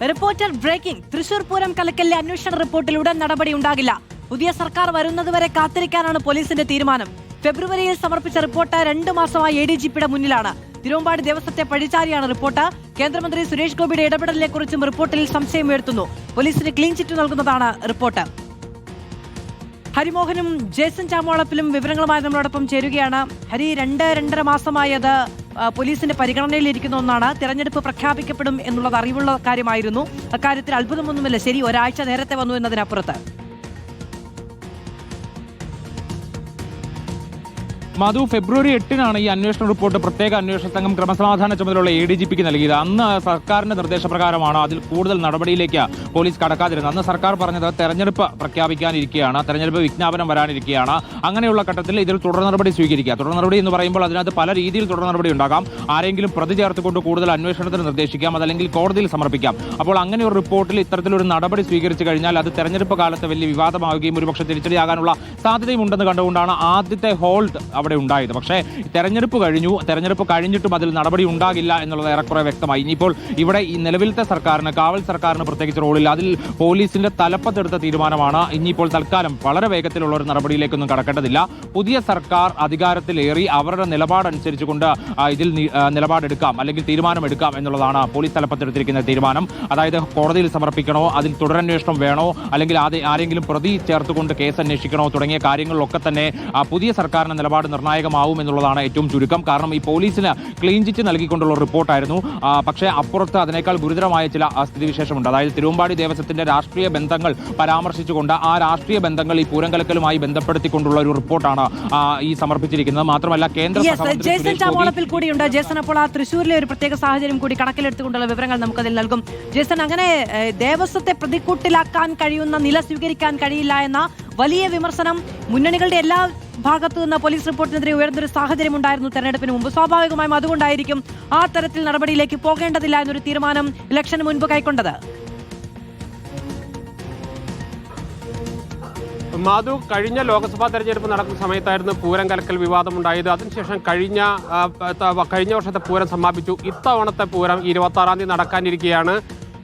Reporter breaking. Thrissur Pooram കലക്കലിലെ അന്വേഷണ റിപ്പോർട്ടിൽ ഉടൻ നടപടി ഉണ്ടാകില്ല. പുതിയ സർക്കാർ വരുന്നതുവരെ കാത്തിരിക്കാനാണ് പോലീസിന്റെ തീരുമാനം. ഫെബ്രുവരിയിൽ സമർപ്പിച്ച റിപ്പോർട്ട് 2 മാസമായി ADGPയുടെ മുന്നിലാണ്. തിരുവമ്പാടി ദേവസ്വത്തെ പഴിചാരിയാണ് റിപ്പോർട്ട്. കേന്ദ്രമന്ത്രി സുരേഷ് ഗോപിയുടെ ഇടപെടലിനെക്കുറിച്ചും റിപ്പോർട്ടിൽ സംശയം ഉയർത്തുന്നു. പോലീസിന് ക്ലീൻ ചിറ്റ് നൽകുന്നതാണ് റിപ്പോർട്ട്. ഹരിമോഹനും ജേസൺ ചാമോളപ്പിലും വിവരങ്ങളുമായി നമ്മളോടൊപ്പം ചേരുകയാണ്. ഹരി, 2-2.5 മാസമായി അത് പോലീസിന്റെ പരിഗണനയിലിരിക്കുന്ന ഒന്നാണ്. തെരഞ്ഞെടുപ്പ് പ്രഖ്യാപിക്കപ്പെടും എന്നുള്ളത് അറിവുള്ള കാര്യമായിരുന്നു. അക്കാര്യത്തിൽ അത്ഭുതമൊന്നുമില്ല. ശരി, ഒരാഴ്ച നേരത്തെ വന്നു എന്നതിനപ്പുറത്ത്. മധു, ഫെബ്രുവരി 8-നാണ് ഈ അന്വേഷണ റിപ്പോർട്ട് പ്രത്യേക അന്വേഷണ സംഘം ക്രമസമാധാന ചുമതലയുള്ള ADGPക്ക് നൽകിയത്. അന്ന് സർക്കാരിന്റെ നിർദ്ദേശപ്രകാരമാണ് അതിൽ കൂടുതൽ നടപടിയിലേക്ക് പോലീസ് കടക്കാതിരുന്നത്. അന്ന് സർക്കാർ പറഞ്ഞത് തെരഞ്ഞെടുപ്പ് പ്രഖ്യാപിക്കാനിരിക്കുകയാണ്, തെരഞ്ഞെടുപ്പ് വിജ്ഞാപനം വരാനിരിക്കുകയാണ്. അങ്ങനെയുള്ള ഘട്ടത്തിൽ ഇതിൽ തുടർ നടപടി സ്വീകരിക്കുക. തുടർ നടപടി എന്ന് പറയുമ്പോൾ അതിനകത്ത് പല രീതിയിൽ തുടർ നടപടി ഉണ്ടാകാം. ആരെങ്കിലും പ്രതി ചേർത്തുകൊണ്ട് കൂടുതൽ അന്വേഷണത്തിന് നിർദ്ദേശിക്കാം, അതല്ലെങ്കിൽ കോടതിയിൽ സമർപ്പിക്കാം. അപ്പോൾ അങ്ങനെ ഒരു റിപ്പോർട്ടിൽ ഇത്തരത്തിലൊരു നടപടി സ്വീകരിച്ചു കഴിഞ്ഞാൽ അത് തെരഞ്ഞെടുപ്പ് കാലത്ത് വലിയ വിവാദമാവുകയും ഒരുപക്ഷെ തിരിച്ചടിയാകാനുള്ള സാധ്യതയും ഉണ്ടെന്ന് കണ്ടുകൊണ്ടാണ് ആദ്യത്തെ ഹോൾഡ് അവിടെ ഉണ്ടായത്. പക്ഷേ തെരഞ്ഞെടുപ്പ് കഴിഞ്ഞിട്ടും അതിൽ നടപടി ഉണ്ടാകില്ല എന്നുള്ളത് ഏറെക്കുറെ വ്യക്തമായി. ഇനിയിപ്പോൾ ഇവിടെ ഈ നിലവിലത്തെ സർക്കാരിന്, കാവൽ സർക്കാരിന് പ്രത്യേകിച്ച് റോളില്ല. അതിൽ പോലീസിന്റെ തലപ്പത്തെടുത്ത തീരുമാനമാണ്. ഇനിയിപ്പോൾ തൽക്കാലം വളരെ വേഗത്തിലുള്ള ഒരു നടപടിയിലേക്കൊന്നും കടക്കേണ്ടതില്ല. പുതിയ സർക്കാർ അധികാരത്തിലേറി അവരുടെ നിലപാടനുസരിച്ചുകൊണ്ട് ഇതിൽ നിലപാടെടുക്കാം, അല്ലെങ്കിൽ തീരുമാനമെടുക്കാം എന്നുള്ളതാണ് പോലീസ് തലപ്പത്തെടുത്തിരിക്കുന്ന തീരുമാനം. അതായത് കോടതിയിൽ സമർപ്പിക്കണോ, അതിൽ തുടരന്വേഷണം വേണോ, അല്ലെങ്കിൽ ആരെങ്കിലും പ്രതി ചേർത്തുകൊണ്ട് കേസ് അന്വേഷിക്കണോ തുടങ്ങിയ കാര്യങ്ങളിലൊക്കെ തന്നെ പുതിയ സർക്കാരിന്റെ നിലപാട് നിർണായകമാവും എന്നുള്ളതാണ് ഏറ്റവും ചുരുക്കം. കാരണം ഈ പോലീസിന് ക്ലീൻ ചിറ്റ് നൽകിക്കൊണ്ടുള്ള റിപ്പോർട്ടായിരുന്നു. പക്ഷേ അപ്പുറത്ത് അതിനേക്കാൾ ഗുരുതരമായ ചില സ്ഥിതിവിശേഷമുണ്ട്. അതായത് തിരുവമ്പാടി ദേവസ്വത്തിന്റെ രാഷ്ട്രീയ ബന്ധങ്ങൾ പരാമർശിച്ചുകൊണ്ട് ആ രാഷ്ട്രീയ ബന്ധങ്ങൾ ഈ പൂരം കലക്കലുമായി ബന്ധപ്പെടുത്തിക്കൊണ്ടുള്ള ഒരു റിപ്പോർട്ടാണ് ഈ സമർപ്പിച്ചിരിക്കുന്നത്. മാത്രമല്ല കേന്ദ്ര ജേസൺ ചാമോളപ്പിൽ കൂടിയുണ്ട്. ജേസൺ, അപ്പോൾ ആ തൃശ്ശൂരിലെ ഒരു പ്രത്യേക സാഹചര്യം കൂടി കണക്കിലെടുത്തുകൊണ്ടുള്ള വിവരങ്ങൾ നമുക്കതിൽ നൽകും. ജേസൺ, അങ്ങനെ ദേവസ്വത്തെ പ്രതിക്കൂട്ടിലാക്കാൻ കഴിയുന്ന നില സ്വീകരിക്കാൻ കഴിയില്ല എന്ന വലിയ വിമർശനം മുന്നണികളുടെ എല്ലാ ഭാഗത്തു നിന്ന് പോലീസ് റിപ്പോർട്ടിനെതിരെ ഉയർന്നൊരു സാഹചര്യം ഉണ്ടായിരുന്നു തെരഞ്ഞെടുപ്പിന് മുമ്പ്. സ്വാഭാവികമായും അതുകൊണ്ടായിരിക്കും ആ തരത്തിൽ നടപടിയിലേക്ക് പോകേണ്ടതില്ല എന്നൊരു തീരുമാനം ഇലക്ഷന് മുൻപ് കൈക്കൊണ്ടത്. മാധു, കഴിഞ്ഞ ലോക്സഭാ തെരഞ്ഞെടുപ്പ് നടക്കുന്ന സമയത്തായിരുന്നു പൂരം കലക്കൽ വിവാദമുണ്ടായത്. അതിനുശേഷം കഴിഞ്ഞ വർഷത്തെ പൂരം സമാപിച്ചു. ഇത്തവണത്തെ പൂരം 26-ാം തീയതി നടക്കാനിരിക്കുകയാണ്.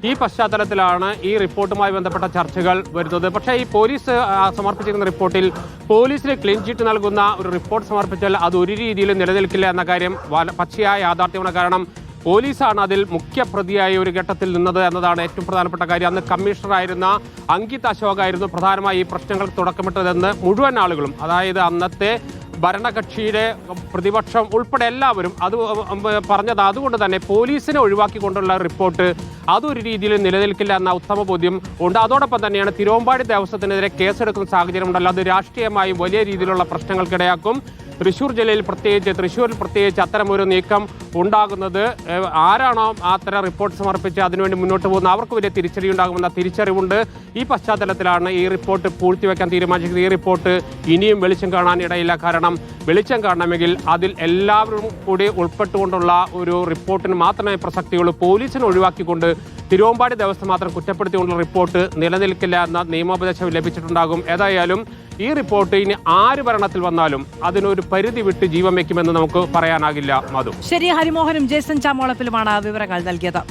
ഈ പശ്ചാത്തലത്തിലാണ് ഈ റിപ്പോർട്ടുമായി ബന്ധപ്പെട്ട ചർച്ചകൾ വരുന്നത്. പക്ഷേ ഈ പോലീസ് സമർപ്പിച്ചിരിക്കുന്ന റിപ്പോർട്ടിൽ പോലീസിന് ക്ലീൻ ചിറ്റ് നൽകുന്ന ഒരു റിപ്പോർട്ട് സമർപ്പിച്ചാൽ അത് ഒരു രീതിയിലും നിലനിൽക്കില്ല എന്ന കാര്യം പച്ചയായ യാഥാർത്ഥ്യമാണ്. കാരണം പോലീസാണ് അതിൽ മുഖ്യപ്രതിയായ ഒരു ഘട്ടത്തിൽ നിന്നത് എന്നതാണ് ഏറ്റവും പ്രധാനപ്പെട്ട കാര്യം. അന്ന് കമ്മീഷണറായിരുന്ന അങ്കിത് അശോകായിരുന്നു പ്രധാനമായി ഈ പ്രശ്നങ്ങൾക്ക് തുടക്കമിട്ടതെന്ന് മുഴുവൻ ആളുകളും, അതായത് അന്നത്തെ ഭരണകക്ഷിയുടെ പ്രതിപക്ഷം ഉൾപ്പെടെ എല്ലാവരും അത് പറഞ്ഞത്. അതുകൊണ്ട് തന്നെ പോലീസിനെ ഒഴിവാക്കിക്കൊണ്ടുള്ള റിപ്പോർട്ട് അതൊരു രീതിയിൽ നിലനിൽക്കില്ല എന്ന ഉത്തമ ബോധ്യം ഉണ്ട്. അതോടൊപ്പം തന്നെയാണ് തിരുവമ്പാടി ദേവസ്വത്തിനെതിരെ കേസെടുക്കുന്ന സാഹചര്യം ഉണ്ടല്ലോ, അത് രാഷ്ട്രീയമായും വലിയ രീതിയിലുള്ള പ്രശ്നങ്ങൾക്കിടയാക്കും. തൃശ്ശൂരിൽ പ്രത്യേകിച്ച് അത്തരമൊരു നീക്കം ഉണ്ടാകുന്നത് ആരാണോ അത്തരം റിപ്പോർട്ട് സമർപ്പിച്ച് അതിനുവേണ്ടി മുന്നോട്ട് പോകുന്നത് അവർക്ക് വലിയ തിരിച്ചടി ഉണ്ടാകുമെന്ന തിരിച്ചറിവുണ്ട്. ഈ പശ്ചാത്തലത്തിലാണ് ഈ റിപ്പോർട്ട് പൂഴ്ത്തിവെക്കാൻ തീരുമാനിച്ചിരിക്കുന്നത്. ഈ റിപ്പോർട്ട് ഇനിയും വെളിച്ചം കാണാൻ ഇടയില്ല. കാരണം വെളിച്ചം കാണണമെങ്കിൽ അതിൽ എല്ലാവരും കൂടി ഉൾപ്പെട്ടുകൊണ്ടുള്ള ഒരു റിപ്പോർട്ടിന് മാത്രമേ പ്രസക്തിയുള്ളൂ. പോലീസിനെ ഒഴിവാക്കിക്കൊണ്ട് തിരുവമ്പാടി ദേവസ്വം മാത്രം കുറ്റപ്പെടുത്തിക്കൊണ്ടുള്ള റിപ്പോർട്ട് നിലനിൽക്കില്ല എന്ന നിയമോപദേശം ലഭിച്ചിട്ടുണ്ടാകും. ഏതായാലും ഈ റിപ്പോർട്ട് ഇനി ആര് ഭരണത്തിൽ വന്നാലും അതിനൊരു പരിധി വിട്ട് ജീവൻ വയ്ക്കുമെന്ന് നമുക്ക് പറയാനാകില്ല. മധു, ശരി. ഹരിമോഹനും ജേസൺ ചാമോളപ്പിലുമാണ് വിവരങ്ങൾ നൽകിയത്.